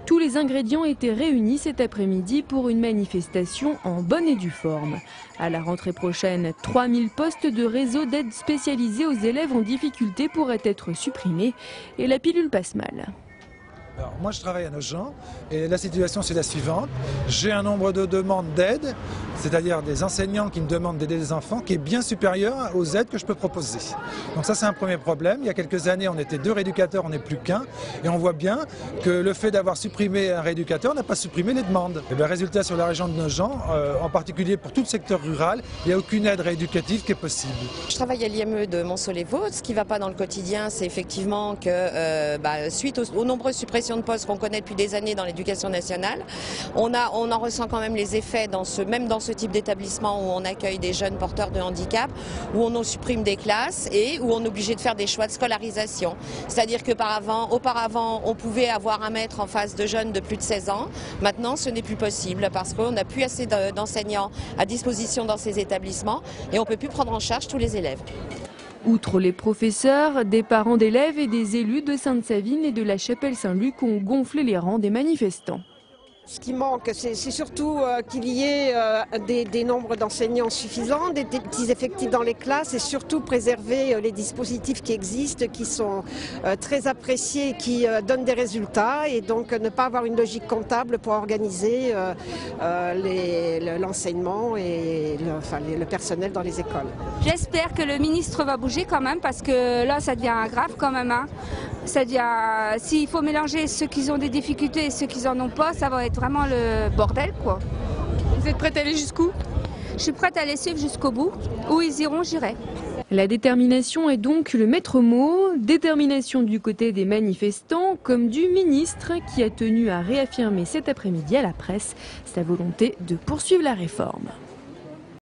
Tous les ingrédients étaient réunis cet après-midi pour une manifestation en bonne et due forme. À la rentrée prochaine, 3000 postes de réseau d'aide spécialisés aux élèves en difficulté pourraient être supprimés et la pilule passe mal. Alors, moi je travaille à Nogent et la situation c'est la suivante. J'ai un nombre de demandes d'aide, c'est-à-dire des enseignants qui me demandent d'aider les enfants, qui est bien supérieur aux aides que je peux proposer. Donc ça c'est un premier problème. Il y a quelques années on était 2 rééducateurs, on n'est plus qu'un. Et on voit bien que le fait d'avoir supprimé un rééducateur n'a pas supprimé les demandes. Et bien, résultat sur la région de Nogent, en particulier pour tout le secteur rural, il n'y a aucune aide rééducative qui est possible. Je travaille à l'IME de Montceau-les-Vaux. Ce qui ne va pas dans le quotidien, c'est effectivement que suite aux nombreuses suppressions de postes qu'on connaît depuis des années dans l'éducation nationale, on en ressent quand même les effets même dans ce type d'établissement où on accueille des jeunes porteurs de handicap, où on supprime des classes et où on est obligé de faire des choix de scolarisation. C'est-à-dire qu'auparavant, on pouvait avoir un maître en face de jeunes de plus de 16 ans. Maintenant, ce n'est plus possible parce qu'on n'a plus assez d'enseignants à disposition dans ces établissements et on ne peut plus prendre en charge tous les élèves. Outre les professeurs, des parents d'élèves et des élus de Sainte-Savine et de la Chapelle-Saint-Luc ont gonflé les rangs des manifestants. Ce qui manque, c'est surtout qu'il y ait des nombres d'enseignants suffisants, des petits effectifs dans les classes et surtout préserver les dispositifs qui existent, qui sont très appréciés, qui donnent des résultats et donc ne pas avoir une logique comptable pour organiser l'enseignement et le personnel dans les écoles. J'espère que le ministre va bouger quand même parce que là ça devient grave quand même. C'est-à-dire s'il faut mélanger ceux qui ont des difficultés et ceux qui n'en ont pas, ça va être vraiment le bordel quoi. Vous êtes prête à aller jusqu'où? Je suis prête à les suivre jusqu'au bout. Où ils iront, j'irai. La détermination est donc le maître mot. Détermination du côté des manifestants comme du ministre qui a tenu à réaffirmer cet après-midi à la presse sa volonté de poursuivre la réforme.